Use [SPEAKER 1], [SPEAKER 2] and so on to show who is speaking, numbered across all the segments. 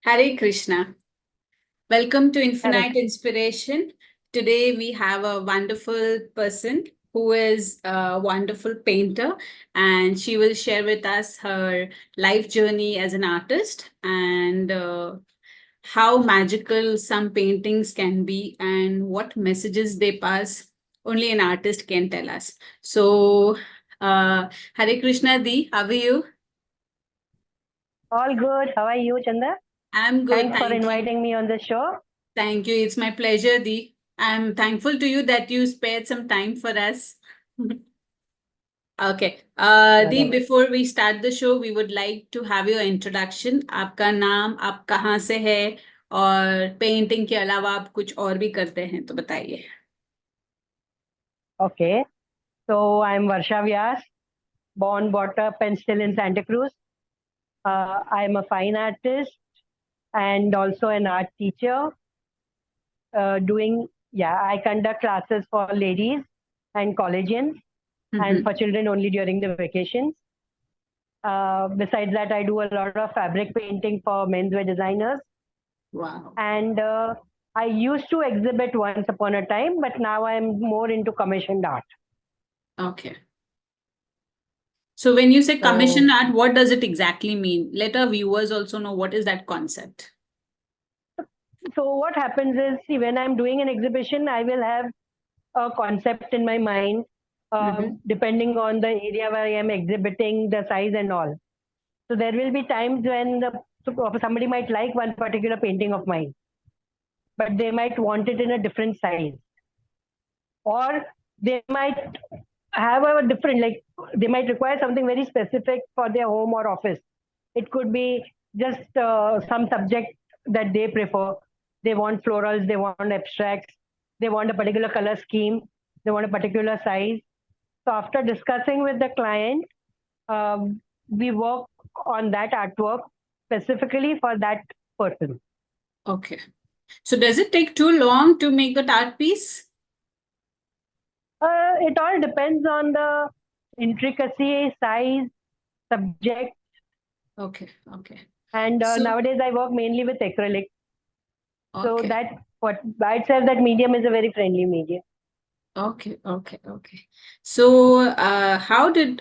[SPEAKER 1] Hare Krishna. Welcome to
[SPEAKER 2] Correct.
[SPEAKER 1] Infinite Inspiration. Today we have a wonderful person who is a wonderful painter, and she will share with us her life journey as an artist and how magical some paintings can be and what messages they pass. Only an artist can tell us. So, Hare Krishna Di, how are you?
[SPEAKER 2] All good. How are you, Chanda?
[SPEAKER 1] I'm good,
[SPEAKER 2] Thanks for
[SPEAKER 1] thank you.
[SPEAKER 2] inviting me on the show.
[SPEAKER 1] Thank you. It's my pleasure, Dee. I'm thankful to you that you spared some time for us. Okay. Dee,
[SPEAKER 2] Whatever.
[SPEAKER 1] before we start the show, we would like to have your introduction. आपका नाम, आप कहाँ से है और painting के अलावा आप कुछ और भी करते हैं तो बताइए.
[SPEAKER 2] Okay. So I'm Varsha Vyas, born, brought up, and still in Santa Cruz. I'm a fine artist and also an art teacher. I conduct classes for ladies and collegians and
[SPEAKER 1] Mhm.
[SPEAKER 2] for children only during the vacations. Besides that, I do a lot of fabric painting for menswear designers.
[SPEAKER 1] Wow.
[SPEAKER 2] And I used to exhibit once upon a time, but now I'm more into commissioned art.
[SPEAKER 1] Okay. So when you say commission
[SPEAKER 2] So,
[SPEAKER 1] art, what does it exactly mean? Let our viewers also know what is that concept.
[SPEAKER 2] so what happens is, see, when I'm doing an exhibition, I will have a concept in my mind,
[SPEAKER 1] Mm-hmm.
[SPEAKER 2] depending on the area where I am exhibiting, the size and all. So there will be times when somebody might like one particular painting of mine, but they might want it in a different size, or they might have a different, like they might require something very specific for their home or office. It could be just some subject that they prefer. They want florals, they want abstracts, they want a particular color scheme, they want a particular size. So after discussing with the client, we work on that artwork specifically for that person.
[SPEAKER 1] Okay. So does it take too long to make that art piece?
[SPEAKER 2] It all depends on the intricacy, size, subject,
[SPEAKER 1] Okay. Okay.
[SPEAKER 2] and
[SPEAKER 1] So
[SPEAKER 2] nowadays I work mainly with acrylic. So
[SPEAKER 1] okay.
[SPEAKER 2] that what by itself that medium is a very friendly medium.
[SPEAKER 1] Okay, okay, okay. So, how did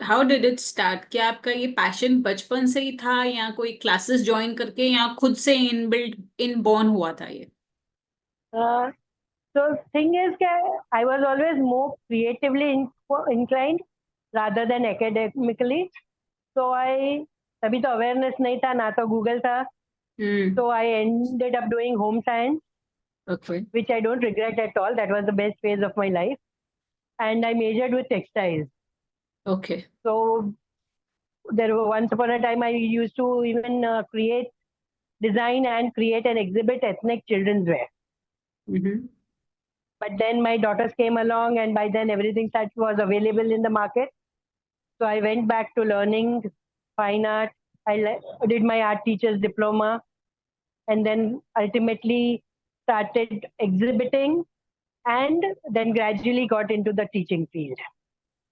[SPEAKER 1] it start? क्या आपका ये passion बचपन से ही था या कोई classes join करके या खुद से इनबिल्ट इनबॉर्न हुआ था ये?
[SPEAKER 2] Uh, so thing is that I was always more creatively inclined rather than academically. So I तभी तो awareness नहीं था ना तो Google था.
[SPEAKER 1] Hmm.
[SPEAKER 2] So I ended up doing home science,
[SPEAKER 1] Okay.
[SPEAKER 2] which I don't regret at all. That was the best phase of my life. And I majored with textiles.
[SPEAKER 1] Okay.
[SPEAKER 2] So there were once upon a time I used to even design and create and exhibit ethnic children's wear.
[SPEAKER 1] Mm-hmm.
[SPEAKER 2] But then my daughters came along, and by then everything that was available in the market. So I went back to learning fine art. Did my art teacher's diploma, and then ultimately started exhibiting, and then gradually got into the teaching field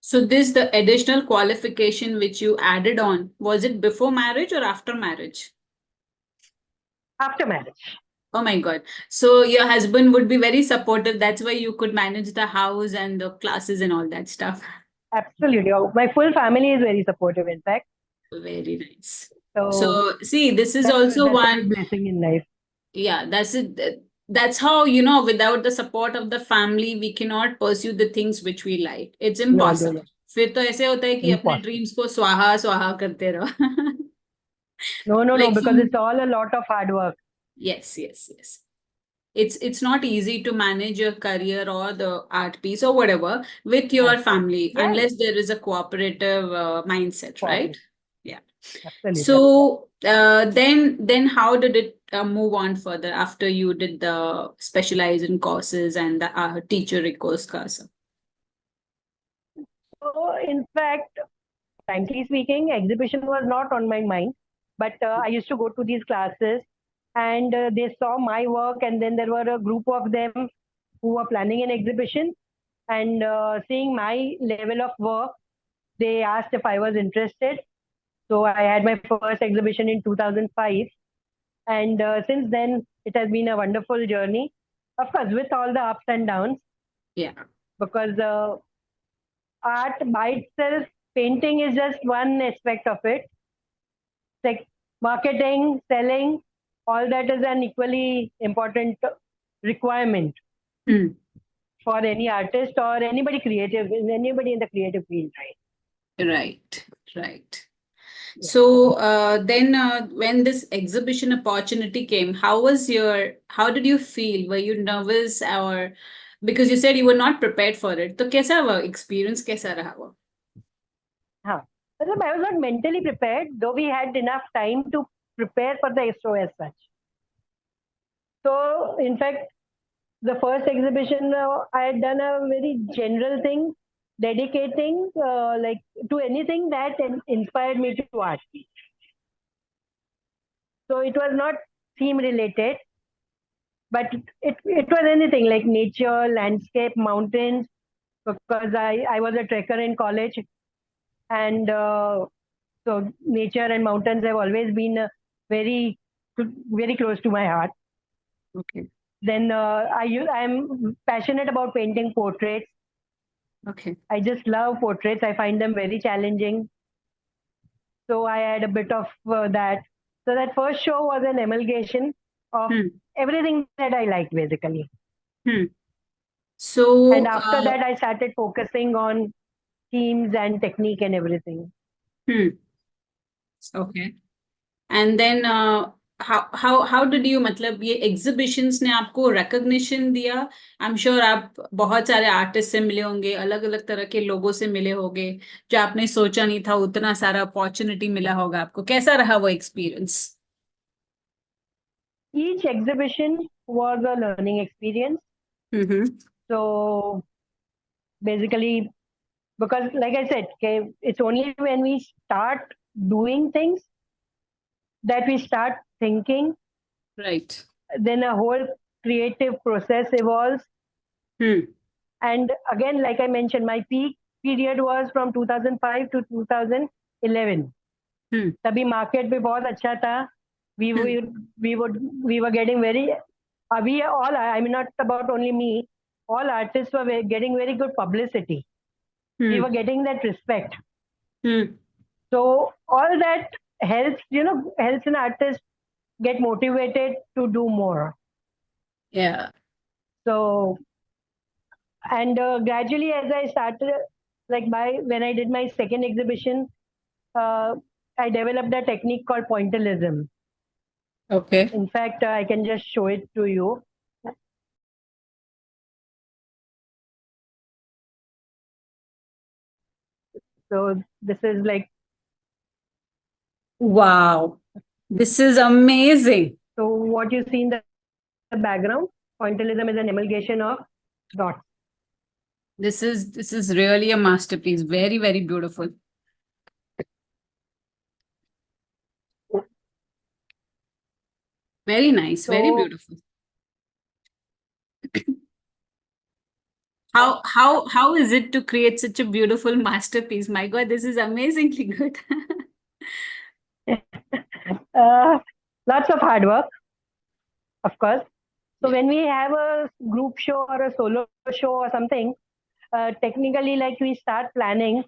[SPEAKER 1] So this the additional qualification which you added on, was it before marriage or after marriage?
[SPEAKER 2] after marriage.
[SPEAKER 1] Oh my God. So your husband would be very supportive. That's why you could manage the house and the classes and all that stuff.
[SPEAKER 2] Absolutely. My full family is very supportive, in fact.
[SPEAKER 1] Very nice.
[SPEAKER 2] So
[SPEAKER 1] So, see, this is also
[SPEAKER 2] that's a big
[SPEAKER 1] one,
[SPEAKER 2] blessing in life.
[SPEAKER 1] yeah, that's it. That's how, without the support of the family, we cannot pursue the things which we like. It's
[SPEAKER 2] No, no,
[SPEAKER 1] impossible.
[SPEAKER 2] no.
[SPEAKER 1] फिर तो ऐसे होता है कि अपने
[SPEAKER 2] Impossible.
[SPEAKER 1] Dreams को स्वाहा स्वाहा करते रहो.
[SPEAKER 2] No, no, no,
[SPEAKER 1] Like
[SPEAKER 2] because
[SPEAKER 1] from,
[SPEAKER 2] it's all a lot of hard work.
[SPEAKER 1] yes, yes, yes. It's not easy to manage your career or the art piece or whatever with
[SPEAKER 2] Yes.
[SPEAKER 1] your family
[SPEAKER 2] Yeah,
[SPEAKER 1] unless there is a cooperative mindset, right?
[SPEAKER 2] important.
[SPEAKER 1] Yeah.
[SPEAKER 2] Absolutely.
[SPEAKER 1] So then how did it move on further after you did the specialized courses and the teacher course class?
[SPEAKER 2] So, in fact, frankly speaking, exhibition was not on my mind, but I used to go to these classes, and they saw my work, and then there were a group of them who were planning an exhibition, and seeing my level of work, they asked if I was interested. So I had my first exhibition in 2005, And since then, it has been a wonderful journey. Of course, with all the ups and downs,
[SPEAKER 1] Yeah.
[SPEAKER 2] because art by itself, painting is just one aspect of it. Like marketing, selling, all that is an equally important requirement
[SPEAKER 1] Hmm.
[SPEAKER 2] for any artist or anybody creative, anybody in the creative field, right?
[SPEAKER 1] Right. Right.
[SPEAKER 2] Yeah.
[SPEAKER 1] So then, when this exhibition opportunity came, how did you feel? Were you nervous, or because you said you were not prepared for it? तो कैसा हुआ experience, कैसा रहा वो?
[SPEAKER 2] Huh. मतलब I was not mentally prepared, though we had enough time to prepare for the show as such. So, in fact, the first exhibition, I had done a very general thing, dedicating like to anything that inspired me to art. So it was not theme related, but it was anything like nature, landscape, mountains, because I was a trekker in college, and so nature and mountains have always been very very close to my heart.
[SPEAKER 1] Okay.
[SPEAKER 2] Then I'm passionate about painting portraits.
[SPEAKER 1] Okay.
[SPEAKER 2] I just love portraits. I find them very challenging. So I had a bit of that. So that first show was an amalgamation of
[SPEAKER 1] Hmm.
[SPEAKER 2] everything that I liked basically.
[SPEAKER 1] Hmm.
[SPEAKER 2] And
[SPEAKER 1] So,
[SPEAKER 2] after that, I started focusing on themes and technique and everything.
[SPEAKER 1] hmm. Okay. And then, how did you, मतलब ये exhibitions ने आपको recognition दिया? I'm sure आप बहुत सारे artists से मिले होंगे, अलग अलग तरह के लोगों से मिले होंगे, जो आपने सोचा नहीं था, उतना सारा opportunity मिला होगा आपको. कैसा रहा वो experience?
[SPEAKER 2] Each exhibition was a learning experience.
[SPEAKER 1] Mm-hmm.
[SPEAKER 2] So basically, because like I said, okay, it's only when we start doing things that we start thinking,
[SPEAKER 1] Right.
[SPEAKER 2] then a whole creative process evolves.
[SPEAKER 1] Hmm.
[SPEAKER 2] And again, like I mentioned, my peak period was from 2005 to 2011.
[SPEAKER 1] Hmm.
[SPEAKER 2] तभी market भी बहुत अच्छा था. We
[SPEAKER 1] Hmm.
[SPEAKER 2] were we would we were getting very. We all, I mean, not about only me. All artists were getting very good publicity. We
[SPEAKER 1] Hmm.
[SPEAKER 2] were getting that respect.
[SPEAKER 1] Hmm.
[SPEAKER 2] So all that helps an artist get motivated to do more.
[SPEAKER 1] Yeah.
[SPEAKER 2] So, and gradually as I started, like by when I did my second exhibition, uh, I developed a technique called pointillism.
[SPEAKER 1] Okay.
[SPEAKER 2] In fact, I can just show it to you. So this is like,
[SPEAKER 1] Wow. This is amazing.
[SPEAKER 2] so what you see in the background, pointillism is an amalgamation of dots.
[SPEAKER 1] This is really a masterpiece. Very, very beautiful. Very nice. Very
[SPEAKER 2] So
[SPEAKER 1] beautiful. How is it to create such a beautiful masterpiece? My God, this is amazingly good.
[SPEAKER 2] uh, lots of hard work, of course. So
[SPEAKER 1] Yeah.
[SPEAKER 2] when we have a group show or a solo show or something, technically, like we start planning,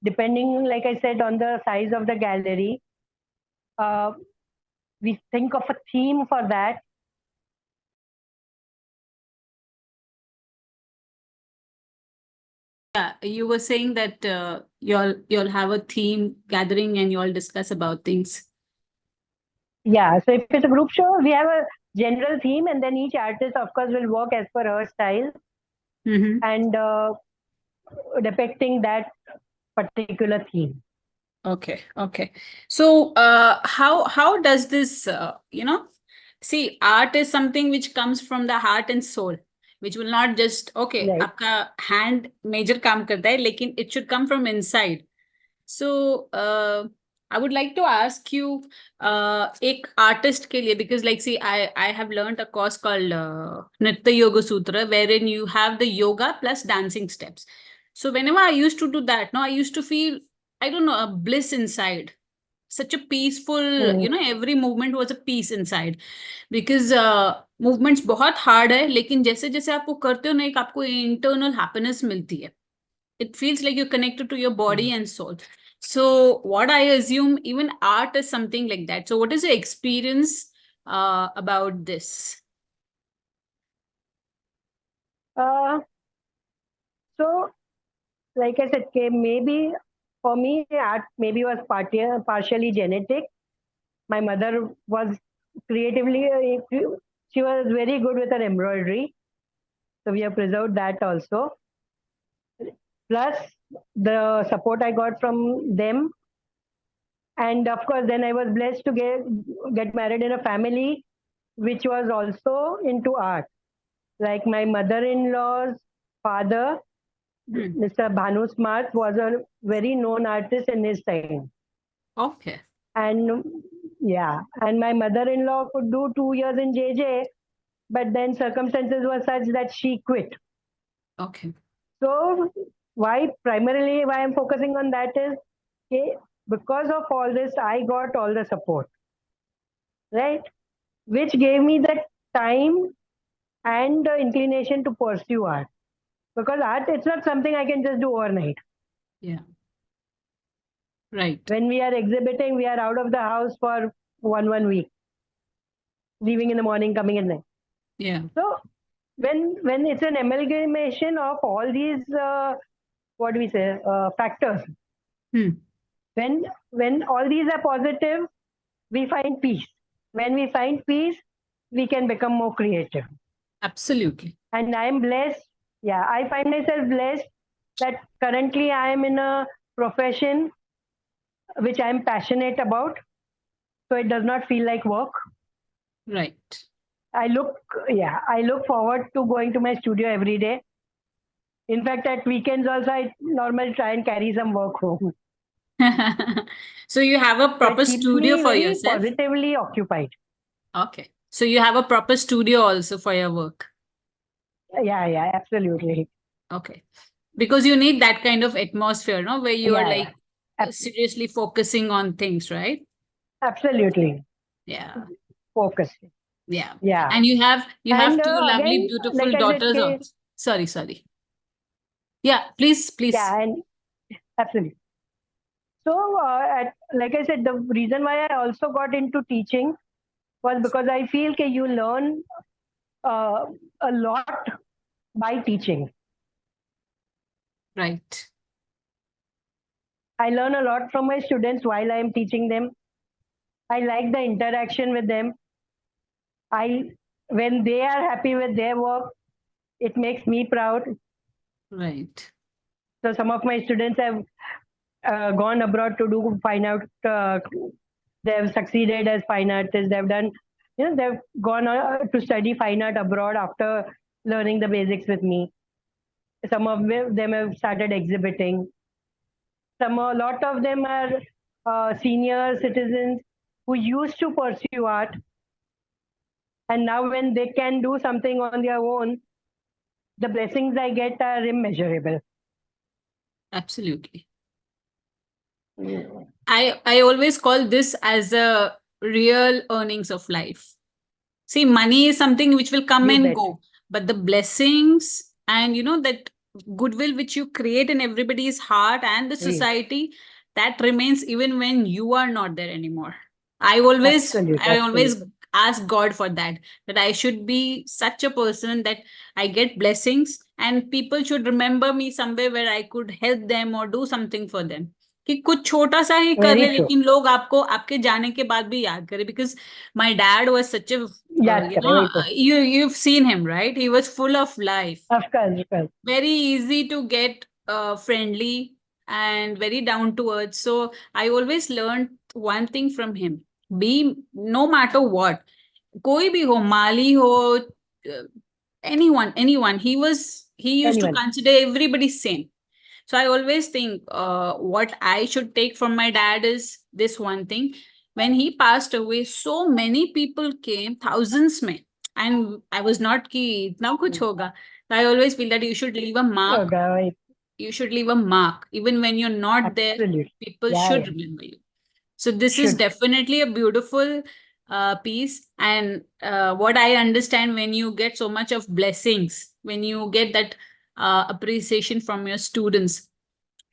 [SPEAKER 2] depending, like I said, on the size of the gallery. Uh, we think of a theme for that.
[SPEAKER 1] Yeah, you were saying that you'll have a theme gathering and you'll discuss about things.
[SPEAKER 2] Yeah, so if it's a group show, we have a general theme, and then each artist, of course, will work as per her style
[SPEAKER 1] Mm-hmm.
[SPEAKER 2] and depicting that particular theme.
[SPEAKER 1] Okay, okay. So, how does this, see, art is something which comes from the heart and soul, which will not just, okay,
[SPEAKER 2] Right.
[SPEAKER 1] आपका hand major काम करता है, लेकिन it should come from inside. So, I would like to ask you, एक artist के लिए, because like, see, I have learned a course called Nritya Yoga Sutra, wherein you have the yoga plus dancing steps. So whenever I used to do that, no, I used to feel, I don't know, a bliss inside. such a peaceful,
[SPEAKER 2] Hmm.
[SPEAKER 1] every movement was a peace inside. Because movements बहुत hard है, लेकिन जैसे जैसे आप वो करते हो ना, एक आपको internal happiness मिलती है. It feels like you're connected to your body
[SPEAKER 2] Hmm.
[SPEAKER 1] and soul. So what I assume, even art is something like that. So what is your experience about this?
[SPEAKER 2] Uh, so, like I said, maybe for me, art maybe was partially genetic. My mother was creatively, she was very good with her embroidery. So we have preserved that also. Plus the support I got from them. And of course, then I was blessed to get married in a family which was also into art. Like my mother-in-law's father,
[SPEAKER 1] Hmm.
[SPEAKER 2] Mr. Bhanu Smart, was a very known artist in his time.
[SPEAKER 1] Okay.
[SPEAKER 2] And yeah, and my mother-in-law could do 2 years in JJ, but then circumstances were such that she quit.
[SPEAKER 1] Okay.
[SPEAKER 2] So why I'm focusing on that is, okay, because of all this, I got all the support, right? Which gave me the time and the inclination to pursue art. Because art, it's not something I can just do overnight.
[SPEAKER 1] Yeah. Right.
[SPEAKER 2] When we are exhibiting, we are out of the house for one week, leaving in the morning, coming at night.
[SPEAKER 1] Yeah.
[SPEAKER 2] So when it's an amalgamation of all these what do we say factors,
[SPEAKER 1] Hmm.
[SPEAKER 2] when all these are positive, we find peace. When we find peace, we can become more creative.
[SPEAKER 1] Absolutely.
[SPEAKER 2] And I am blessed. Yeah, I find myself blessed that currently I am in a profession which I am passionate about. So it does not feel like work.
[SPEAKER 1] Right.
[SPEAKER 2] I look, yeah, I look forward to going to my studio every day. In fact, at weekends also, I normally try and carry some work home.
[SPEAKER 1] So you have a
[SPEAKER 2] So
[SPEAKER 1] proper
[SPEAKER 2] it keeps
[SPEAKER 1] studio
[SPEAKER 2] me
[SPEAKER 1] for
[SPEAKER 2] very
[SPEAKER 1] yourself?
[SPEAKER 2] positively occupied.
[SPEAKER 1] Okay. So you have a proper studio also for your work?
[SPEAKER 2] Yeah, yeah, absolutely.
[SPEAKER 1] Okay. Because you need that kind of atmosphere, no, where you are
[SPEAKER 2] Yeah, yeah,
[SPEAKER 1] like seriously focusing on things, right?
[SPEAKER 2] absolutely.
[SPEAKER 1] Yeah.
[SPEAKER 2] Focused.
[SPEAKER 1] Yeah.
[SPEAKER 2] Yeah.
[SPEAKER 1] And you have
[SPEAKER 2] And
[SPEAKER 1] two lovely,
[SPEAKER 2] again,
[SPEAKER 1] beautiful
[SPEAKER 2] like I said,
[SPEAKER 1] daughters also. Sorry, sorry. Yeah, please, please.
[SPEAKER 2] yeah, and absolutely. So, like I said, the reason why I also got into teaching was because I feel that you learn uh, a lot by teaching.
[SPEAKER 1] Right.
[SPEAKER 2] I learn a lot from my students while I am teaching them. I like the interaction with them. I when they are happy with their work, it makes me proud.
[SPEAKER 1] Right.
[SPEAKER 2] So some of my students have gone abroad to do fine art. They have succeeded as fine artists. They've done, they've gone to study fine art abroad after learning the basics with me. Some of them have started exhibiting. A lot of them are senior citizens who used to pursue art, and now when they can do something on their own, the blessings I get are immeasurable.
[SPEAKER 1] Absolutely.
[SPEAKER 2] Mm.
[SPEAKER 1] I always call this as a real earnings of life. See, money is something which will come
[SPEAKER 2] You
[SPEAKER 1] and
[SPEAKER 2] bet.
[SPEAKER 1] go, but the blessings and that goodwill which you create in everybody's heart and the
[SPEAKER 2] Yes,
[SPEAKER 1] society, that remains even when you are not there anymore. I always
[SPEAKER 2] absolute,
[SPEAKER 1] I always
[SPEAKER 2] absolute.
[SPEAKER 1] ask God for that, that I should be such a person that I get blessings and people should remember me somewhere where I could help them or do something for them. कि कुछ छोटा सा ही कर ले
[SPEAKER 2] Very true.
[SPEAKER 1] लेकिन लोग आपको आपके जाने के बाद भी याद करें. Because my dad was such a
[SPEAKER 2] Yaad kare, wahi to.
[SPEAKER 1] you've seen him, right? He was full of life,
[SPEAKER 2] Of course.
[SPEAKER 1] very easy to get, friendly and very down to earth. So I always learned one thing from him: be, no matter what, koi bhi ho, mali ho, anyone, he used to
[SPEAKER 2] Anyone.
[SPEAKER 1] consider everybody same. So I always think, what I should take from my dad is this one thing. When he passed away, so many people came, thousands mein, and I was not ki itna kuch hoga. So I always feel that you should leave a mark.
[SPEAKER 2] Okay, wahi.
[SPEAKER 1] You should leave a mark. Even when you're not there,
[SPEAKER 2] Absolute.
[SPEAKER 1] people
[SPEAKER 2] Yeah,
[SPEAKER 1] should
[SPEAKER 2] yeah.
[SPEAKER 1] remember you. So this is
[SPEAKER 2] Should.
[SPEAKER 1] definitely a beautiful piece. And what I understand, when you get so much of blessings, when you get that appreciation from your students,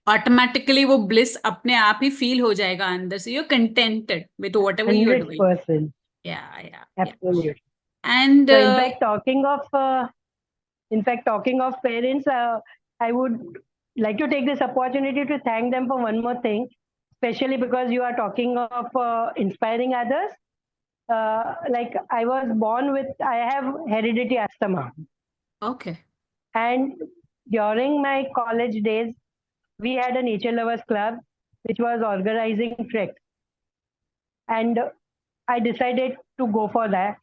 [SPEAKER 1] automatically वो bliss अपने आप ही feel हो जाएगा अंदर से. You're contented with whatever you're doing.
[SPEAKER 2] 100%.
[SPEAKER 1] Yeah, yeah, yeah.
[SPEAKER 2] Absolutely.
[SPEAKER 1] And
[SPEAKER 2] So in fact, talking of parents, I would like to take this opportunity to thank them for one more thing, especially because you are talking of inspiring others. Like I was born with, I have hereditary asthma,
[SPEAKER 1] okay,
[SPEAKER 2] and during my college days, we had a nature lovers club which was organizing treks, and I decided to go for that.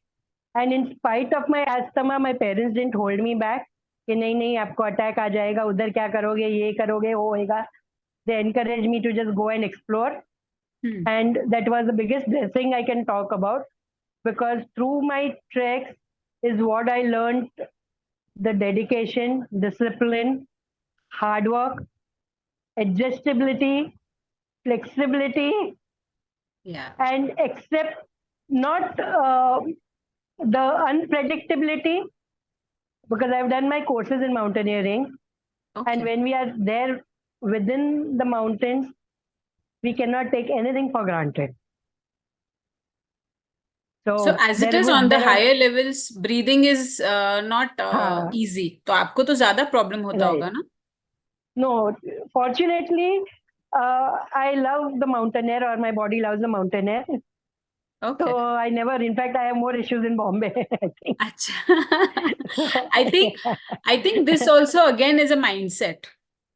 [SPEAKER 2] And in spite of my asthma, my parents didn't hold me back कि नहीं नहीं आपको attack आ जाएगा, उधर क्या करोगे, ये करोगे, वो होएगा. They encouraged me to just go and explore,
[SPEAKER 1] hmm.
[SPEAKER 2] and that was the biggest blessing I can talk about, because through my treks is what I learned: the dedication, discipline, hard work, adjustability, flexibility,
[SPEAKER 1] Yeah,
[SPEAKER 2] and accept not the unpredictability, because I've done my courses in mountaineering, and
[SPEAKER 1] okay.
[SPEAKER 2] when we are there within the mountains, we cannot take anything for granted.
[SPEAKER 1] So
[SPEAKER 2] So
[SPEAKER 1] as it is on the
[SPEAKER 2] there are
[SPEAKER 1] higher levels, breathing is not
[SPEAKER 2] हाँ,
[SPEAKER 1] easy. तो आपको तो ज़्यादा problem होता
[SPEAKER 2] right.
[SPEAKER 1] होगा ना?
[SPEAKER 2] No, fortunately, I love the mountain air, or my body loves the mountain air.
[SPEAKER 1] Okay.
[SPEAKER 2] So I never, in fact, I have more issues in Bombay, I think.
[SPEAKER 1] अच्छा. I think I think this also again is a mindset.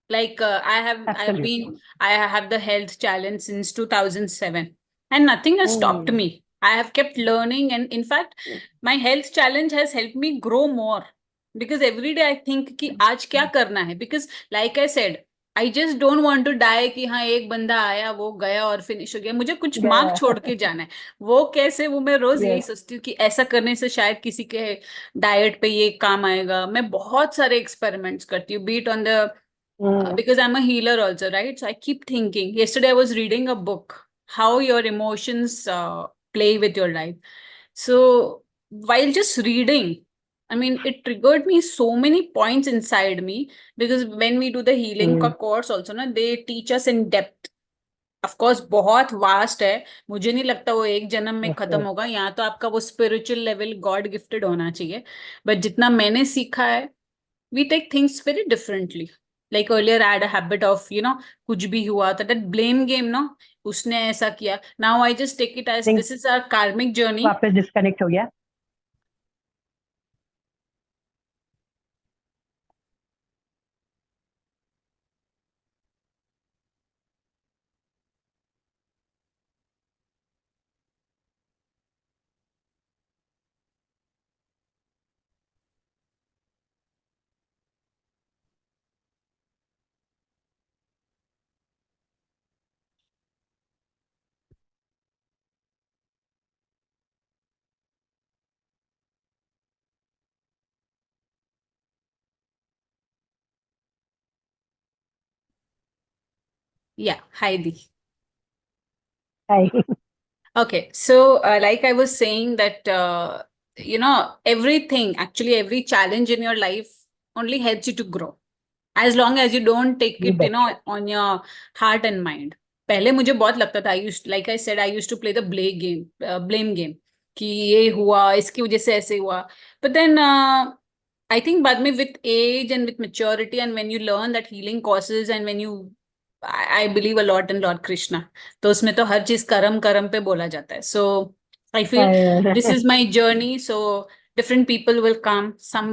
[SPEAKER 1] Like
[SPEAKER 2] Absolutely.
[SPEAKER 1] I have the health challenge since 2007, and nothing has stopped
[SPEAKER 2] Mm.
[SPEAKER 1] me. I have kept learning, and in fact, my health challenge has helped me grow more, because every day I think कि आज क्या करना है, because like I said, I just don't want to die कि हाँ एक बंदा आया वो गया और फिनिश हो गया. मुझे कुछ मार्क
[SPEAKER 2] Yeah.
[SPEAKER 1] छोड़ के जाना है. वो कैसे, वो मैं रोज यही
[SPEAKER 2] Yes.
[SPEAKER 1] सोचती हूँ कि ऐसा करने से शायद किसी के डाइट पे ये काम आएगा. मैं बहुत सारे एक्सपेरिमेंट्स करती हूँ, beat on the
[SPEAKER 2] Mm.
[SPEAKER 1] because I'm a healer also, right? So I keep thinking. Yesterday I was reading a book, how your emotions play with your life. So while just reading, I mean, it triggered me so many points inside me, because when we do the healing
[SPEAKER 2] Mm.
[SPEAKER 1] course also, na, they teach us in depth. Of course बहुत vast है. मुझे नहीं लगता वो एक जन्म में खत्म
[SPEAKER 2] Okay.
[SPEAKER 1] होगा. यहाँ तो आपका वो स्पिरिचुअल लेवल गॉड गिफ्टेड होना चाहिए. बट जितना मैंने सीखा है, we take things very differently. Like earlier I had a habit of, कुछ भी हुआ था, that blame game, no, उसने ऐसा किया. Now I just take it
[SPEAKER 2] I
[SPEAKER 1] as
[SPEAKER 2] think
[SPEAKER 1] this is our karmic journey.
[SPEAKER 2] वापस डिस्कनेक्ट हो गया.
[SPEAKER 1] Yeah, Heidi.
[SPEAKER 2] Hi.
[SPEAKER 1] Okay, so like I was saying that everything, actually every challenge in your life only helps you to grow, as long as you don't take
[SPEAKER 2] You
[SPEAKER 1] it
[SPEAKER 2] bet.
[SPEAKER 1] on your heart and mind. पहले मुझे बहुत लगता था, I used, like I said, I used to play the blame game, कि ये हुआ इसकी वजह से ऐसे हुआ. बट देन आई थिंक बाद में with age and with maturity, and when you learn that healing causes, and when you, I believe a lot in Lord Krishna, तो उसमें तो हर चीज कर्म कर्म पे बोला जाता है. So I feel this is my journey. So different people will come. Some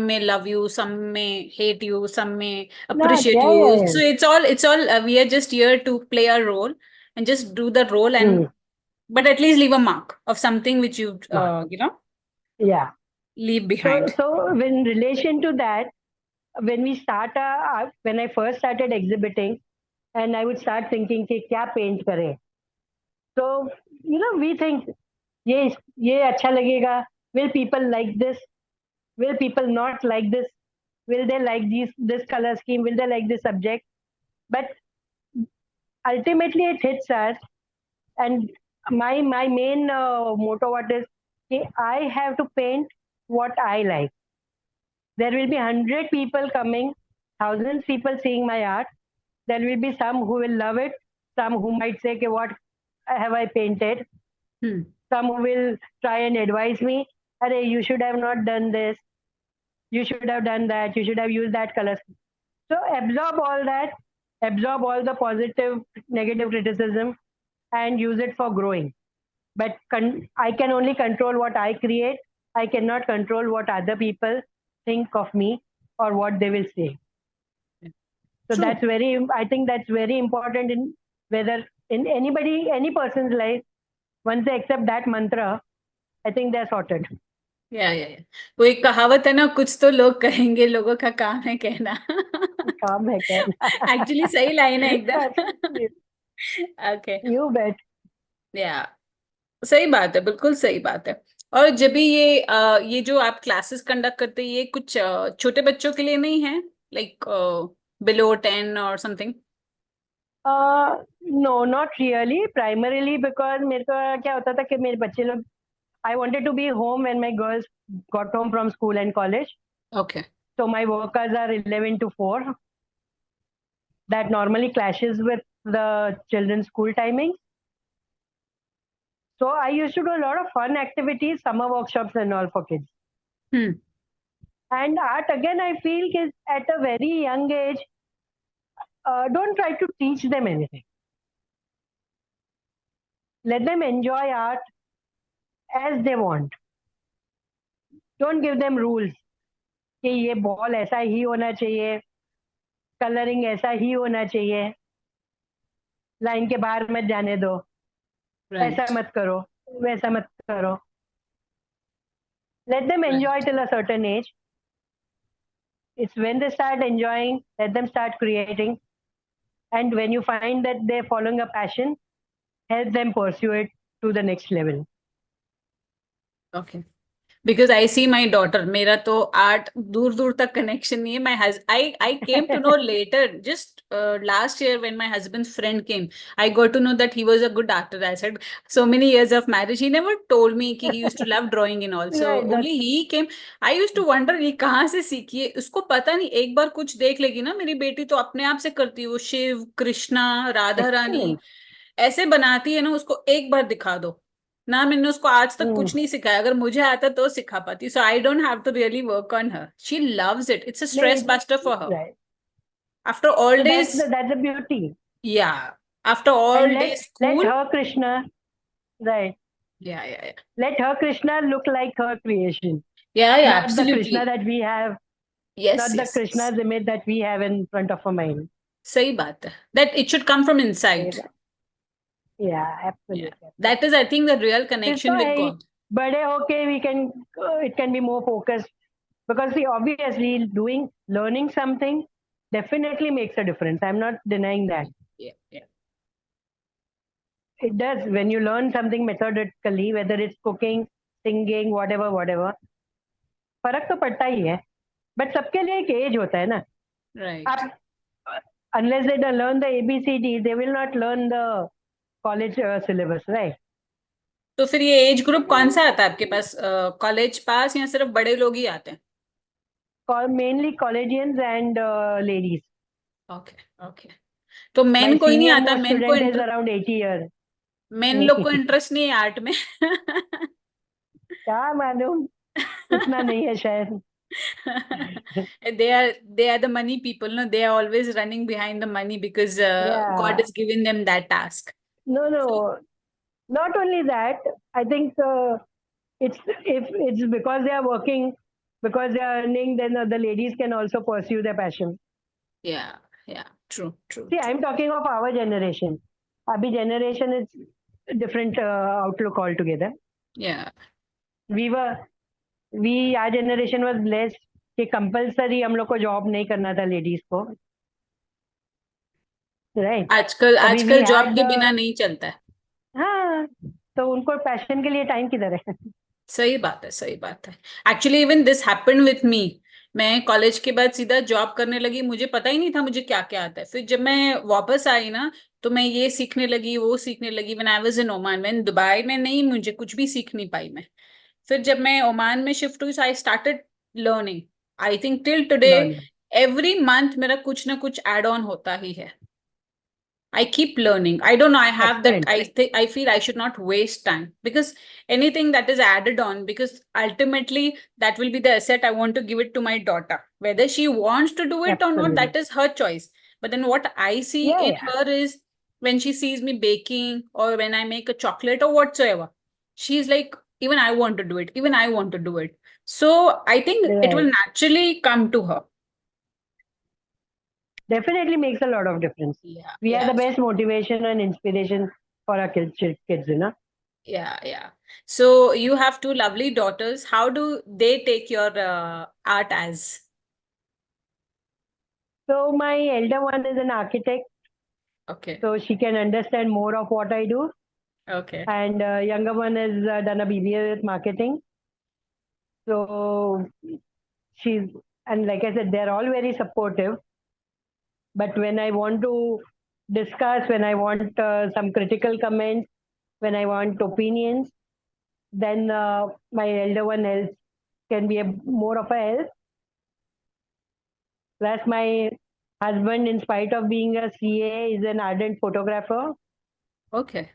[SPEAKER 1] may love you, some may hate you, some may
[SPEAKER 2] No,
[SPEAKER 1] appreciate
[SPEAKER 2] yeah,
[SPEAKER 1] you.
[SPEAKER 2] yeah, yeah.
[SPEAKER 1] So it's all we are just here to play our role and just do the role, and
[SPEAKER 2] Mm.
[SPEAKER 1] but at least leave a mark of something which you
[SPEAKER 2] Mark.
[SPEAKER 1] you know
[SPEAKER 2] Yeah.
[SPEAKER 1] leave
[SPEAKER 2] So,
[SPEAKER 1] behind.
[SPEAKER 2] so in relation to that, when I first started exhibiting, and I would start thinking कि क्या paint करें. So, we think ये अच्छा लगेगा. Will people like this? Will people not like this? Will they like this color scheme? Will they like this subject? But ultimately, it hits us And my main motto what is, I have to paint what I like. There will be 100 people coming, thousands people seeing my art. There will be some who will love it, some who might say, okay, what have I painted?
[SPEAKER 1] Hmm.
[SPEAKER 2] Some who will try and advise me, Arey, you should have not done this, you should have done that, you should have used that color. So absorb all that, absorb all the positive, negative criticism, and use it for growing. But I can only control what I create. I cannot control what other people think of me or what they will say. So
[SPEAKER 1] True.
[SPEAKER 2] that's very, I think that's very important in whether in anybody, any person's life. Once they accept that mantra, I think they're sorted.
[SPEAKER 1] या वो एक कहावत है ना, कुछ तो लोग कहेंगे, लोगों का काम है कहना.
[SPEAKER 2] काम है कहना.
[SPEAKER 1] एक्चुअली सही लाइन है एकदम.
[SPEAKER 2] you,
[SPEAKER 1] okay.
[SPEAKER 2] you bet.
[SPEAKER 1] या सही बात है, बिल्कुल सही बात है. और जब भी ये जो आप क्लासेस कंडक्ट करते हैं, ये कुछ छोटे बच्चों के लिए नहीं है, लाइक बिलो 10 और something?
[SPEAKER 2] No, not really. Primarily because मेरे को क्या होता था कि मेरे बच्चे लोग, I wanted to be home when my girls got home from school and college.
[SPEAKER 1] Okay.
[SPEAKER 2] So my work hours are 11 to 4. That normally clashes with the children's school timings. So I used to do a lot of fun activities, summer workshops and all for kids.
[SPEAKER 1] Hmm.
[SPEAKER 2] And art, again, I feel is at a very young age, don't try to teach them anything. Let them enjoy art as they want. Don't give them rules. कि ये ball ऐसा ही होना चाहिए, colouring ऐसा ही होना चाहिए, line के बाहर मत जाने दो, ऐसा
[SPEAKER 1] राइट.
[SPEAKER 2] मत करो, वैसा मत करो. Let them enjoy till a certain age. It's when they start enjoying, let them start creating. And when you find that they're following a passion, help them pursue it to the next level.
[SPEAKER 1] Okay. Because I see my daughter, मेरा तो art दूर दूर तक connection नहीं है. My I came to know later, just last year when my husband friend came, I got to know that he was a good artist. I said so many years of marriage he never told me कि he used to love drawing and all, so
[SPEAKER 2] Right, that's
[SPEAKER 1] only he came. I used to wonder ये कहाँ से सीखी है, उसको पता नहीं. एक बार कुछ देख लेगी ना मेरी बेटी तो अपने आप से करती है. वो शिव कृष्णा राधा रानी
[SPEAKER 2] excellent.
[SPEAKER 1] ऐसे बनाती है ना, उसको एक बार दिखा दो ना. मैंने उसको आज तक
[SPEAKER 2] Mm.
[SPEAKER 1] कुछ नहीं सिखाया, अगर मुझे आता तो सिखा पाती. So I don't have to really work on her, she loves it, it's a stress
[SPEAKER 2] No,
[SPEAKER 1] buster for her
[SPEAKER 2] right.
[SPEAKER 1] After all
[SPEAKER 2] So
[SPEAKER 1] days.
[SPEAKER 2] that's the beauty.
[SPEAKER 1] या after
[SPEAKER 2] And
[SPEAKER 1] all
[SPEAKER 2] let
[SPEAKER 1] days
[SPEAKER 2] let
[SPEAKER 1] school.
[SPEAKER 2] her Krishna, right.
[SPEAKER 1] या
[SPEAKER 2] Let her Krishna look like her creation.
[SPEAKER 1] या
[SPEAKER 2] Not the
[SPEAKER 1] absolutely.
[SPEAKER 2] Krishna that we have,
[SPEAKER 1] yes
[SPEAKER 2] not the
[SPEAKER 1] yes.
[SPEAKER 2] Krishna's image that we have in front of our mind.
[SPEAKER 1] सही बात है, that it should come from inside.
[SPEAKER 2] Yeah,
[SPEAKER 1] या
[SPEAKER 2] absolutely,
[SPEAKER 1] that
[SPEAKER 2] absolutely.
[SPEAKER 1] Is I think the real
[SPEAKER 2] फिर तो
[SPEAKER 1] connection
[SPEAKER 2] है
[SPEAKER 1] with
[SPEAKER 2] he,
[SPEAKER 1] God.
[SPEAKER 2] बड़े होके we can, it can be more focused because see obviously doing learning something definitely makes a difference. I'm not denying that.
[SPEAKER 1] या
[SPEAKER 2] It does when you learn something methodically, whether it's cooking, singing, whatever. फर्क तो पड़ता ही है. But सबके लिए एक as होता है ना.
[SPEAKER 1] राइट.
[SPEAKER 2] आप unless they don't learn the ABCD, they will not learn the college syllabus, right?
[SPEAKER 1] तो फिर ये एज ग्रुप कौन सा आता है आपके पास, कॉलेज पास या सिर्फ बड़े लोग ही आते हैं?
[SPEAKER 2] Mainly collegians and ladies.
[SPEAKER 1] Okay okay. तो
[SPEAKER 2] My
[SPEAKER 1] मेन कोई नहीं
[SPEAKER 2] senior
[SPEAKER 1] आता,
[SPEAKER 2] most
[SPEAKER 1] मेन को
[SPEAKER 2] student is around 80 years.
[SPEAKER 1] Main लोग को
[SPEAKER 2] नहीं,
[SPEAKER 1] इंटरेस्ट नहीं है आर्ट में?
[SPEAKER 2] क्या मालूम, उतना नहीं है शायद.
[SPEAKER 1] they are the money people, no, they are always running behind the money because God
[SPEAKER 2] Yeah,
[SPEAKER 1] has given them that task. So,
[SPEAKER 2] no, not only that. I think it's if it's because they are working, because they are earning, then the ladies can also pursue their passion.
[SPEAKER 1] yeah, true.
[SPEAKER 2] See, I'm talking of our generation. Abhi generation is different outlook altogether.
[SPEAKER 1] Yeah.
[SPEAKER 2] We were, our generation was blessed कि compulsory हम लोग को job नहीं करना था ladies को, right.
[SPEAKER 1] आजकल
[SPEAKER 2] अभी वी
[SPEAKER 1] आजकल जॉब
[SPEAKER 2] हैड,
[SPEAKER 1] के बिना नहीं चलता है.
[SPEAKER 2] हाँ, तो उनको पैशन के लिए टाइम किधर है.
[SPEAKER 1] सही बात है, सही बात है. Actually even this happened with me. मैं कॉलेज के बाद सीधा जॉब करने लगी, मुझे पता ही नहीं था मुझे क्या क्या आता है। फिर जब मैं वापस आई ना, तो मैं ये सीखने लगी, वो सीखने लगी। When I was in Oman, मैं दुबई में नहीं, मुझे कुछ भी सीख नहीं पाई मैं। फिर जब मैं ओमान में शिफ्ट हुई, I started learning. I think till today
[SPEAKER 2] Learning.
[SPEAKER 1] Every month मेरा कुछ ना कुछ एड ऑन होता ही है। I keep learning. I don't know. I have that.
[SPEAKER 2] Excellent.
[SPEAKER 1] I think I feel I should not waste time because anything that is added on, because ultimately that will be the asset I want to give it to my daughter. Whether she wants to do it or not,
[SPEAKER 2] Absolutely.
[SPEAKER 1] that is her choice. But then what I see
[SPEAKER 2] Yeah,
[SPEAKER 1] in
[SPEAKER 2] yeah.
[SPEAKER 1] her is when she sees me baking or when I make a chocolate or whatsoever, she's like, even I want to do it. Even I want to do it. So I think it will
[SPEAKER 2] Right.
[SPEAKER 1] naturally come to her.
[SPEAKER 2] Definitely makes a lot of difference.
[SPEAKER 1] Yeah,
[SPEAKER 2] We are
[SPEAKER 1] yeah.
[SPEAKER 2] the best motivation and inspiration for our kids, you know.
[SPEAKER 1] Yeah, yeah. So you have two lovely daughters. How do they take your art as?
[SPEAKER 2] So my elder one is an architect,
[SPEAKER 1] Okay,
[SPEAKER 2] so she can understand more of what I do.
[SPEAKER 1] okay,
[SPEAKER 2] And younger one has done a BBA with marketing. So she's, and like I said, they're all very supportive. But when I want to discuss, when I want some critical comments, when I want opinions, then my elder one else can be a more of a help. Plus, my husband, in spite of being a CA, is an ardent photographer.
[SPEAKER 1] okay.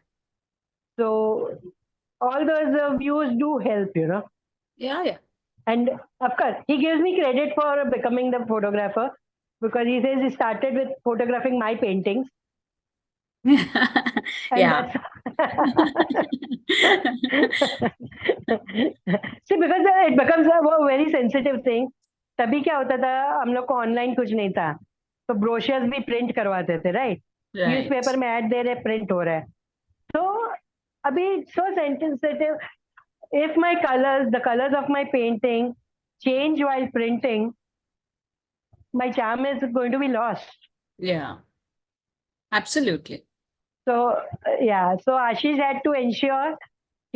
[SPEAKER 2] So all those views do help, you know.
[SPEAKER 1] Yeah, yeah.
[SPEAKER 2] And of course, he gives me credit for becoming the photographer because he says he started with photographing my paintings, and
[SPEAKER 1] Yeah.
[SPEAKER 2] that's see, because it becomes a very sensitive thing. तभी क्या होता था, हम लोग को online कुछ नहीं था, तो ब्रोशर्स भी प्रिंट करवाते थे, राइट? Newspaper
[SPEAKER 1] Right.
[SPEAKER 2] में ऐड दे रहे, प्रिंट हो रहा है। तो अभी so sensitive, if my colors, the colors of my painting change while printing, my charm is going to be lost.
[SPEAKER 1] Yeah, absolutely.
[SPEAKER 2] So yeah, so Ashish had to ensure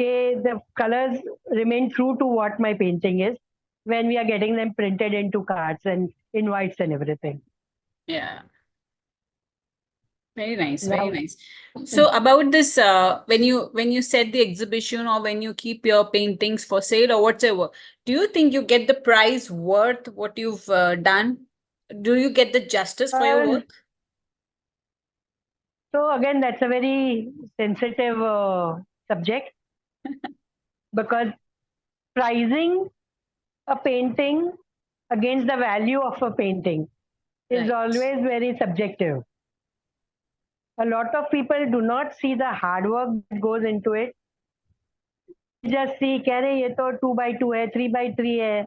[SPEAKER 2] that the colors remain true to what my painting is when we are getting them printed into cards and invites and everything.
[SPEAKER 1] Yeah. Very nice, very
[SPEAKER 2] Now,
[SPEAKER 1] nice. So about this, when you set the exhibition or when you keep your paintings for sale or whatever, do you think you get the price worth what you've done? Do you get the justice for your
[SPEAKER 2] uh,
[SPEAKER 1] work?
[SPEAKER 2] so again, that's a very sensitive subject because pricing a painting against the value of a painting is
[SPEAKER 1] Right,
[SPEAKER 2] always very subjective. A lot of people do not see the hard work that goes into it. They just see, कह रहे ये तो 2x2 है, 3x3 है,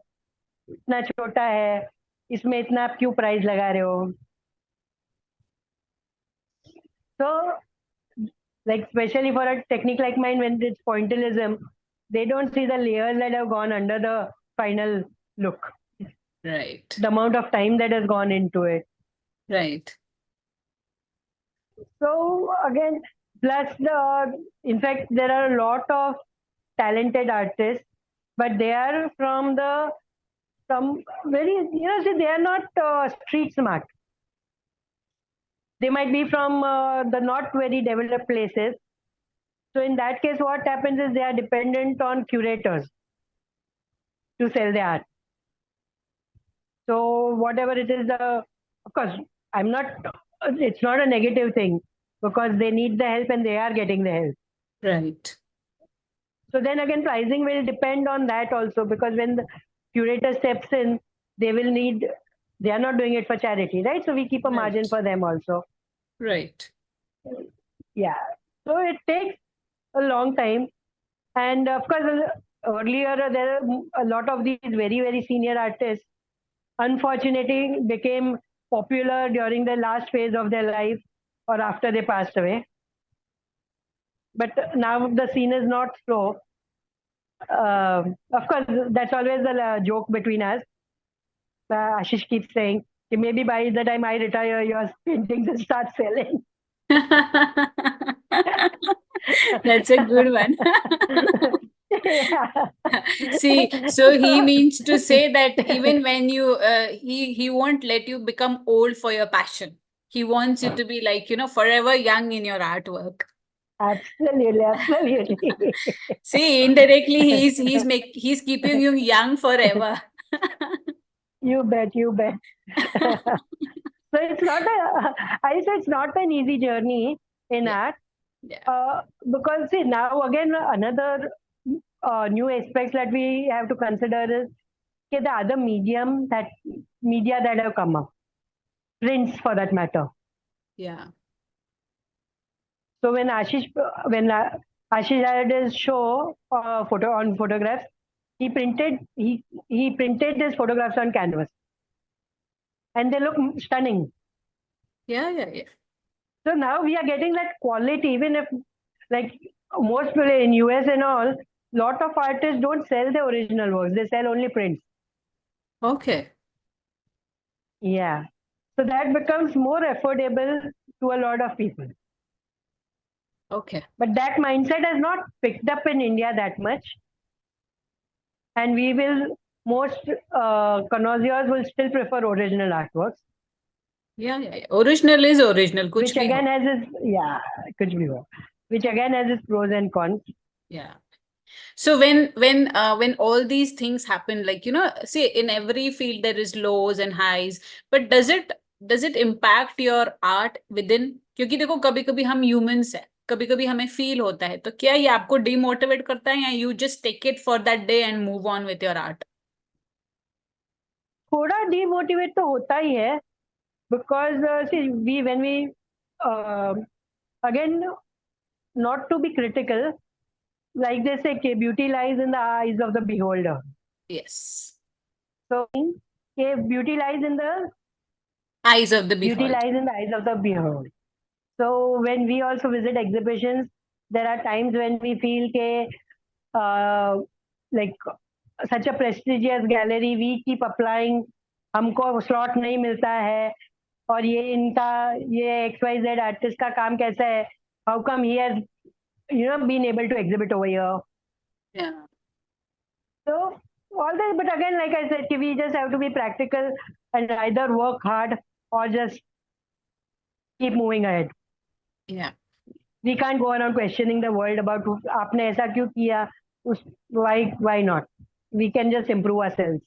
[SPEAKER 2] इतना छोटा है, इसमें इतना आप क्यों प्राइस लगा रहे हो? So, like especially for a technique like mine, when it's pointillism, they don't see the layers that have gone under the final look,
[SPEAKER 1] right,
[SPEAKER 2] the amount of time that has gone into it.
[SPEAKER 1] right.
[SPEAKER 2] So again, plus in fact, there are a lot of talented artists, but they are from the some very, see, they are not street smart. They might be from the not very developed places. So in that case, what happens is they are dependent on curators to sell their art. So whatever it is, of course, I'm not. It's not a negative thing because they need the help and they are getting the help.
[SPEAKER 1] Right,
[SPEAKER 2] So then again, pricing will depend on that also because when the curator steps in, they will need. They are not doing it for charity, right? So we keep a margin
[SPEAKER 1] right,
[SPEAKER 2] for them also.
[SPEAKER 1] right.
[SPEAKER 2] Yeah. So it takes a long time, and of course, earlier there are a lot of these very senior artists unfortunately became popular during the last phase of their life or after they passed away. But now the scene is not so. Of course, that's always a joke between us. Ashish keeps saying, maybe by the time I retire, your paintings will start selling.
[SPEAKER 1] That's a good one.
[SPEAKER 2] Yeah.
[SPEAKER 1] See, so he means to say that even when you he won't let you become old for your passion. He wants you to be like, forever young in your artwork.
[SPEAKER 2] Absolutely, absolutely.
[SPEAKER 1] See, indirectly he's keeping you young forever.
[SPEAKER 2] You bet, you bet. So it's not a, I say it's not an easy journey in
[SPEAKER 1] Yeah,
[SPEAKER 2] art,
[SPEAKER 1] yeah,
[SPEAKER 2] because see now again another new aspects that we have to consider is okay, the other media that have come up, prints for that matter.
[SPEAKER 1] yeah,
[SPEAKER 2] So when Ashish had his show photographs, he printed his photographs on canvas, and they look stunning.
[SPEAKER 1] yeah, yeah, yeah.
[SPEAKER 2] So now we are getting that quality, even if like most people in US and all, lot of artists don't sell the original works; they sell only prints.
[SPEAKER 1] Okay,
[SPEAKER 2] Yeah, so that becomes more affordable to a lot of people.
[SPEAKER 1] okay,
[SPEAKER 2] But that mindset has not picked up in India that much, and we will most connoisseurs will still prefer original artworks,
[SPEAKER 1] yeah, yeah, yeah. Original is original. Kuch
[SPEAKER 2] which
[SPEAKER 1] bhi ho.
[SPEAKER 2] again has its yeah, could be wrong. Which again has its pros and cons.
[SPEAKER 1] Yeah. So when all these things happen, like see, in every field there is lows and highs, but does it impact your art within? क्योंकि देखो कभी कभी हम humans है, कभी कभी हमें feel होता है, तो क्या ये आपको डिमोटिवेट करता है या you just take it for that day and move on with your art?
[SPEAKER 2] थोड़ा डीमोटिवेट तो होता ही है, because see we when we uh, again not to be critical, like they say okay, beauty lies in the eyes of the beholder.
[SPEAKER 1] Yes.
[SPEAKER 2] So okay,
[SPEAKER 1] Eyes of the
[SPEAKER 2] beauty
[SPEAKER 1] beholder.
[SPEAKER 2] lies in the eyes of the beholder. So when we also visit exhibitions, there are times when we feel ke, uh, like such a prestigious gallery, we keep applying, हमको slot नहीं मिलता है, और ये इनका ये XYZ artist का काम कैसा है, how come he has been able to exhibit over here.
[SPEAKER 1] Yeah.
[SPEAKER 2] So all that, but again, like I said, we just have to be practical and either work hard or just keep moving ahead.
[SPEAKER 1] Yeah.
[SPEAKER 2] We can't go around questioning the world about आपने ऐसा क्यों किया, why not. We can just improve ourselves.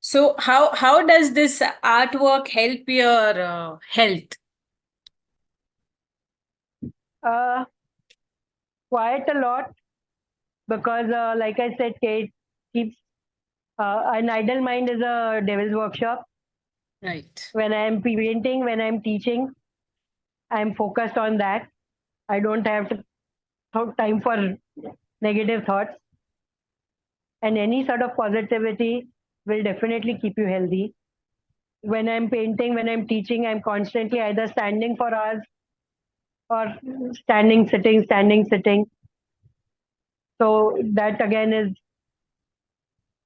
[SPEAKER 1] So how does this artwork help your health?
[SPEAKER 2] uh, Quite a lot, because like I said, Kate keeps an idle mind is a devil's workshop.
[SPEAKER 1] Right.
[SPEAKER 2] When I am painting, when I'm teaching, I'm focused on that. I don't have time for negative thoughts, and any sort of positivity will definitely keep you healthy. When I'm painting, when I'm teaching, I'm constantly either standing for hours or standing, sitting. So that again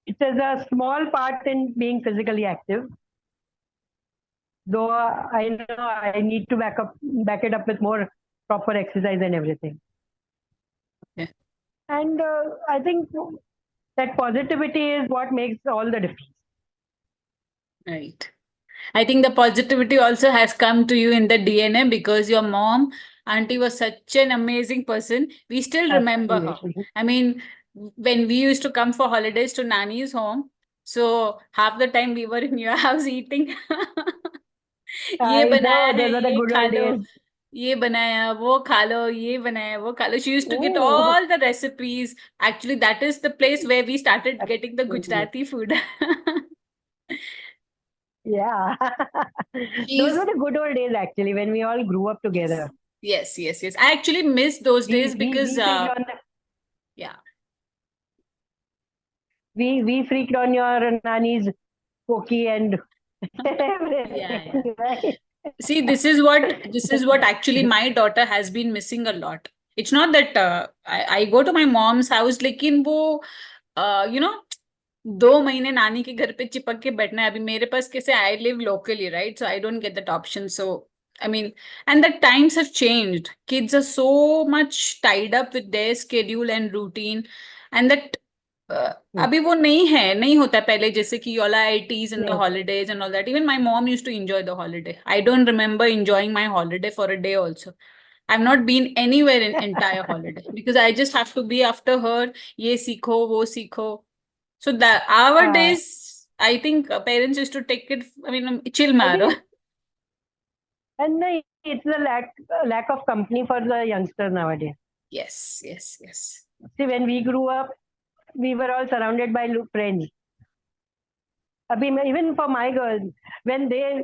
[SPEAKER 2] it is a small part in being physically active. Though I know I need to back it up with more proper exercise and everything.
[SPEAKER 1] Yeah.
[SPEAKER 2] And I think that positivity is what makes all the difference.
[SPEAKER 1] Right. I think the positivity also has come to you in the DNA because your mom, auntie, was such an amazing person. We still remember her.
[SPEAKER 2] Absolutely.
[SPEAKER 1] I mean, when we used to come for holidays to Nani's home, so half the time we were in your house eating. ये
[SPEAKER 2] I
[SPEAKER 1] बनाया
[SPEAKER 2] know
[SPEAKER 1] है,
[SPEAKER 2] those are the
[SPEAKER 1] ये
[SPEAKER 2] good
[SPEAKER 1] खा
[SPEAKER 2] old
[SPEAKER 1] लो,
[SPEAKER 2] days.
[SPEAKER 1] ये बनाया वो खा लो, ये बनाया वो खा लो. She used to get
[SPEAKER 2] Mm,
[SPEAKER 1] all the recipes. Actually, that is the place where we started getting the
[SPEAKER 2] absolutely.
[SPEAKER 1] Gujarati food.
[SPEAKER 2] Yeah. Those
[SPEAKER 1] She's
[SPEAKER 2] were the good old days actually when we all grew up
[SPEAKER 1] Yes.
[SPEAKER 2] together.
[SPEAKER 1] Yes, yes, yes. I actually miss those
[SPEAKER 2] We
[SPEAKER 1] days
[SPEAKER 2] we
[SPEAKER 1] because
[SPEAKER 2] we freaked on the,
[SPEAKER 1] yeah.
[SPEAKER 2] we freaked on your nanny's cookie and
[SPEAKER 1] Yeah,
[SPEAKER 2] everything,
[SPEAKER 1] yeah.
[SPEAKER 2] right?
[SPEAKER 1] See, this is what actually my daughter has been missing a lot. It's not that I go to my mom's house, लेकिन वो you know 2 महीने नानी के घर पे चिपक के बैठना है. अभी मेरे पास कैसे I live locally, right? So I don't get that option. So I mean, and the times have changed. Kids are so much tied up with their schedule and routine, and that अभी वो नहीं है, नहीं होता पहले जैसे कि all IITs in the
[SPEAKER 2] नहीं होता.
[SPEAKER 1] holidays and all that. Even my mom used to enjoy the holiday. I don't remember enjoying my holiday for a day also. I've not been anywhere in entire holiday because I just have to be after her. ये सीखो वो सीखो. So that our
[SPEAKER 2] uh,
[SPEAKER 1] days, I think parents used to take it. I mean, chill
[SPEAKER 2] I
[SPEAKER 1] मारो.
[SPEAKER 2] think, and no, it's the lack of company for the youngsters nowadays.
[SPEAKER 1] Yes, yes, yes.
[SPEAKER 2] See, when we grew up, we were all surrounded by friends. Even for my girls, when they,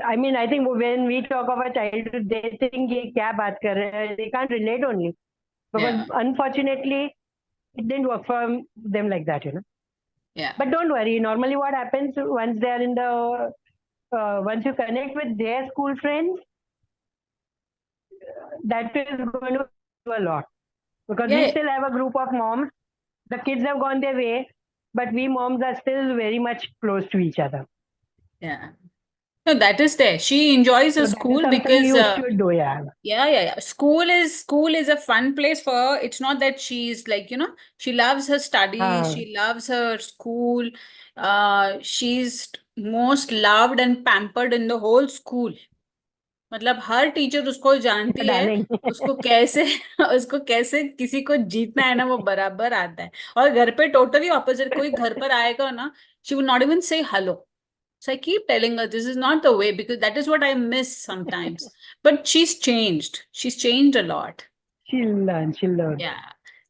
[SPEAKER 2] I mean, I think when we talk about childhood, they think ये क्या बात कर रहे हैं? They can't relate only because
[SPEAKER 1] Yeah,
[SPEAKER 2] unfortunately it didn't work for them like that, you know.
[SPEAKER 1] yeah,
[SPEAKER 2] But don't worry. Normally, what happens once they are in the once you connect with their school friends, that is going to help you a lot because we
[SPEAKER 1] yeah,
[SPEAKER 2] still have a group of moms. The kids have gone their way, but we moms are still very much close to each other.
[SPEAKER 1] yeah. No, that is there. She enjoys
[SPEAKER 2] So
[SPEAKER 1] her
[SPEAKER 2] that is
[SPEAKER 1] school
[SPEAKER 2] something
[SPEAKER 1] because
[SPEAKER 2] you should do, yeah.
[SPEAKER 1] yeah, yeah, yeah. School is a fun place for her. It's not that she's like, she loves her studies,
[SPEAKER 2] हाँ,
[SPEAKER 1] she loves her school. She's most loved and pampered in the whole school. मतलब हर teacher उसको
[SPEAKER 2] you're
[SPEAKER 1] जानती है.
[SPEAKER 2] darling.
[SPEAKER 1] उसको कैसे उसको कैसे किसी को जीतना है ना, वो बराबर आता है. और घर पे टोटली ऑपोजिट, कोई घर पर आएगा ना, शी विल नॉट इवन से hello. So I keep telling her this is not the way because that is what I miss sometimes. But she's changed. She's changed a lot.
[SPEAKER 2] She'll learn. She'll learn.
[SPEAKER 1] Yeah.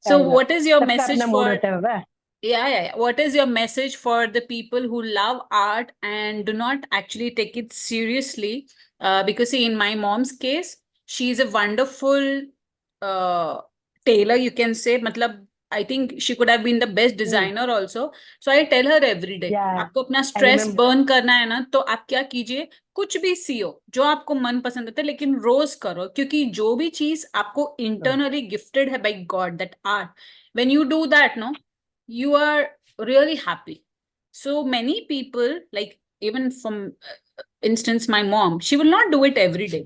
[SPEAKER 1] So
[SPEAKER 2] I know.
[SPEAKER 1] what is your
[SPEAKER 2] सबका
[SPEAKER 1] message
[SPEAKER 2] अपना mood
[SPEAKER 1] for
[SPEAKER 2] होता है बाबा.
[SPEAKER 1] yeah, yeah, yeah. What is your message for the people who love art and do not actually take it seriously? Because see, in my mom's case, she's a wonderful uh, tailor, you can say. Matlab, I think she could have been the best
[SPEAKER 2] Hmm.
[SPEAKER 1] designer also. So I tell her every day,
[SPEAKER 2] Yeah,
[SPEAKER 1] आपको अपना
[SPEAKER 2] I
[SPEAKER 1] stress
[SPEAKER 2] remember.
[SPEAKER 1] Burn करना है ना, तो आप क्या कीजिए, कुछ भी सियो जो आपको मन पसंद आता है, लेकिन रोज करो, क्योंकि जो भी चीज आपको
[SPEAKER 2] Hmm.
[SPEAKER 1] इंटरनली गिफ्टेड है by God, that art, when you do that, no, you are really happy. So many people, like even from instance, my mom, she will not do it every day.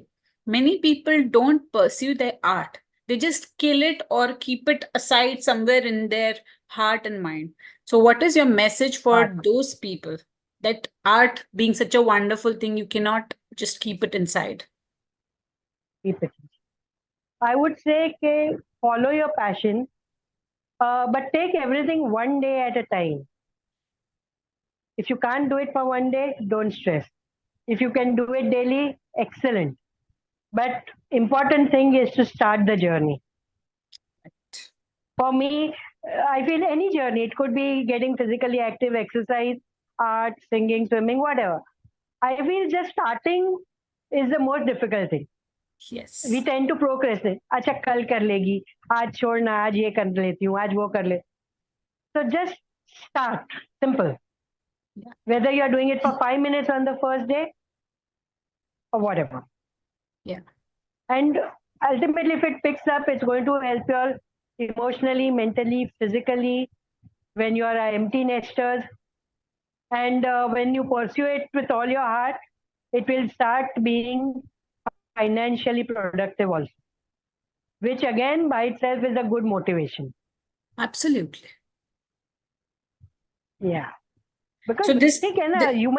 [SPEAKER 1] Many people don't pursue their art. They just kill it or keep it aside somewhere in their heart and mind. So, what is your message
[SPEAKER 2] Art.
[SPEAKER 1] for those people? That art being such a wonderful thing, you cannot just keep it inside.
[SPEAKER 2] Keep it. I would say कि follow your passion, but take everything one day at a time. If you can't do it for one day, don't stress. If you can do it daily, excellent. But important thing is to start the journey. For me, I feel any journey, it could be getting physically active, exercise, art, singing, swimming, whatever. I feel just starting is the most difficult thing. We
[SPEAKER 1] Yes.
[SPEAKER 2] tend to procrastinate. अच्छा कल कर लेगी, आज छोड़ना, आज ये कर लेती हूँ, आज वो कर ले. So just start, simple.
[SPEAKER 1] Yeah.
[SPEAKER 2] Whether you're doing it for 5 minutes on the first day or whatever.
[SPEAKER 1] Yeah.
[SPEAKER 2] And ultimately, if it picks up, it's going to help you emotionally, mentally, physically, when you are empty nesters. And when you pursue it with all your heart, it will start being financially productive also, which again by itself is a good motivation.
[SPEAKER 1] Absolutely.
[SPEAKER 2] Yeah. Because
[SPEAKER 1] So this,
[SPEAKER 2] ठीक है ना, you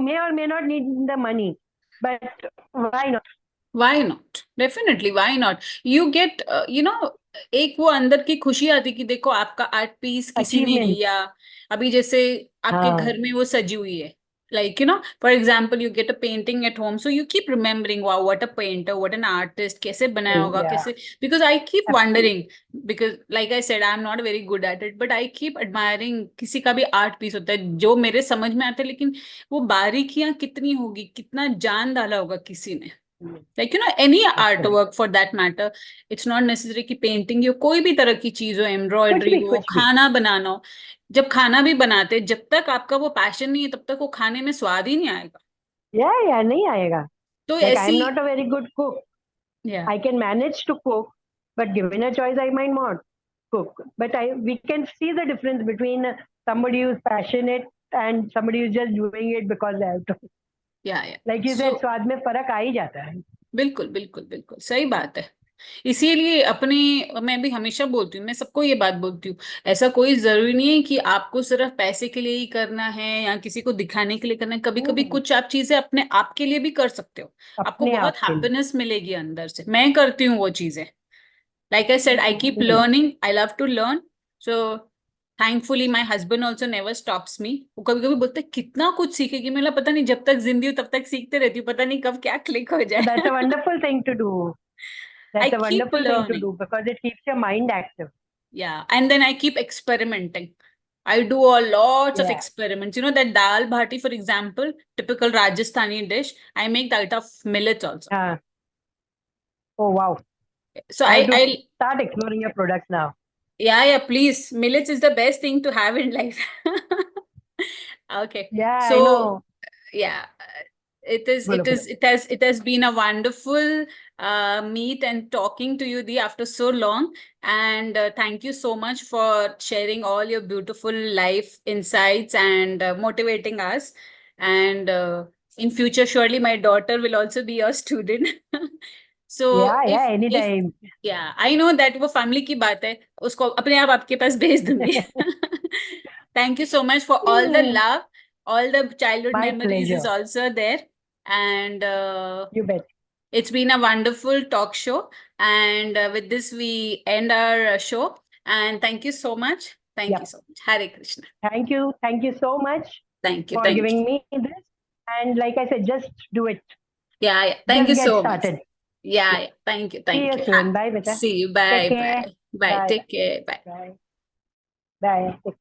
[SPEAKER 2] may or may not need the money, but why not?
[SPEAKER 1] why not? Definitely, why not? You get, एक वो अंदर की खुशी आती कि देखो आपका आर्ट पीस किसी ने
[SPEAKER 2] Achievement.
[SPEAKER 1] लिया. अभी जैसे आपके
[SPEAKER 2] हाँ.
[SPEAKER 1] घर में वो सजी हुई है, like for example, you get a painting at home, so you keep remembering, wow, what a painter, what an artist, कैसे बनाया होगा,
[SPEAKER 2] Yeah.
[SPEAKER 1] कैसे, because I keep
[SPEAKER 2] Absolutely.
[SPEAKER 1] wondering, because like I said, I'm not very good at it, but I keep admiring. किसी का भी art piece होता है जो मेरे समझ में आता है, लेकिन वो बारीकियां कितनी होगी, कितना जान डाला होगा किसी ने. Like any
[SPEAKER 2] Absolutely.
[SPEAKER 1] artwork for that matter. It's not necessary कि पेंटिंग हो, कोई भी तरह की चीज हो, एम्ब्रॉयडरी हो,
[SPEAKER 2] कुछ भी.
[SPEAKER 1] खाना बनाना हो. जब खाना भी बनाते, जब तक आपका वो पैशन नहीं है, तब तक वो खाने में स्वाद ही नहीं आएगा.
[SPEAKER 2] Yeah, नहीं आएगा.
[SPEAKER 1] तो
[SPEAKER 2] Like
[SPEAKER 1] ऐसी
[SPEAKER 2] I'm not a very good cook.
[SPEAKER 1] या
[SPEAKER 2] I can manage to cook, but given a choice, I might not cook. But we can see the difference between somebody who's passionate and somebody who's just doing it because they have to.
[SPEAKER 1] या
[SPEAKER 2] like you
[SPEAKER 1] so
[SPEAKER 2] said, स्वाद में फर्क आ ही जाता है.
[SPEAKER 1] बिल्कुल बिल्कुल बिल्कुल सही बात है। इसीलिए अपने, मैं भी हमेशा बोलती हूँ, मैं सबको ये बात बोलती हूँ, ऐसा कोई जरूरी नहीं है कि आपको सिर्फ पैसे के लिए ही करना है या किसी को दिखाने के लिए करना है। कभी कभी
[SPEAKER 2] हम्म,
[SPEAKER 1] कुछ आप चीजें अपने आप के लिए भी कर सकते हो, आपको
[SPEAKER 2] अपने
[SPEAKER 1] बहुत
[SPEAKER 2] आप के लिए.
[SPEAKER 1] हैप्पीनेस मिलेगी अंदर से। मैं करती हूँ वो चीजें। Like I said, I keep
[SPEAKER 2] hmm.
[SPEAKER 1] Learning, I love to learn. So thankfully my husband also never stops me. वो कभी कभी बोलते हैं, कितना कुछ सीखेगी। मैं बोला, पता नहीं, जब तक जिंदगी हूँ तब तक सीखते रहती हूँ, पता नहीं कब क्या क्लिक हो
[SPEAKER 2] So
[SPEAKER 1] जाए।
[SPEAKER 2] that's a wonderful thing to do.
[SPEAKER 1] I
[SPEAKER 2] That's a
[SPEAKER 1] keep
[SPEAKER 2] wonderful thing to
[SPEAKER 1] learning,
[SPEAKER 2] do because it keeps your mind active.
[SPEAKER 1] yeah, and then I keep experimenting. I do a lots of
[SPEAKER 2] Yeah.
[SPEAKER 1] experiments. You know that dal bhati, for example, typical Rajasthani dish. I make that of millets also.
[SPEAKER 2] Oh wow.
[SPEAKER 1] So
[SPEAKER 2] I have to
[SPEAKER 1] I,
[SPEAKER 2] start exploring your products now.
[SPEAKER 1] yeah, please. Millets is the best thing to have in life. Okay.
[SPEAKER 2] Yeah, I
[SPEAKER 1] So
[SPEAKER 2] know.
[SPEAKER 1] yeah, it is
[SPEAKER 2] Bolo,
[SPEAKER 1] it
[SPEAKER 2] bolo.
[SPEAKER 1] is it has been a wonderful meet and talking to you, Di, after so long. And thank you so much for sharing all your beautiful life insights and motivating us. And in future, surely my daughter will also be your student. So
[SPEAKER 2] Yeah, yeah,
[SPEAKER 1] if
[SPEAKER 2] anytime.
[SPEAKER 1] yeah, I know that वो family की बात है, उसको अपने आप आपके पास भेज दूंगी. Thank you so much for all the
[SPEAKER 2] Hmm.
[SPEAKER 1] love. All the childhood
[SPEAKER 2] My
[SPEAKER 1] memories is
[SPEAKER 2] pleasure.
[SPEAKER 1] also there. And
[SPEAKER 2] You bet.
[SPEAKER 1] it's been a wonderful talk show. And with this, we end our show. And thank you so much. Thank you
[SPEAKER 2] Yep.
[SPEAKER 1] so much. Hare Krishna.
[SPEAKER 2] Thank you. Thank you so much
[SPEAKER 1] Thank you.
[SPEAKER 2] for
[SPEAKER 1] Thank you.
[SPEAKER 2] giving me this. And like I said, just do it.
[SPEAKER 1] Yeah, yeah. Thank you
[SPEAKER 2] Just get
[SPEAKER 1] so much.
[SPEAKER 2] started.
[SPEAKER 1] Yeah,
[SPEAKER 2] Yeah.
[SPEAKER 1] yeah. Thank you.
[SPEAKER 2] See
[SPEAKER 1] Thank
[SPEAKER 2] you
[SPEAKER 1] you.
[SPEAKER 2] soon. Bye, beta.
[SPEAKER 1] See you.
[SPEAKER 2] Take
[SPEAKER 1] Bye.
[SPEAKER 2] care.
[SPEAKER 1] Bye. Bye.
[SPEAKER 2] Bye.
[SPEAKER 1] Take care. Bye.
[SPEAKER 2] Bye. Bye.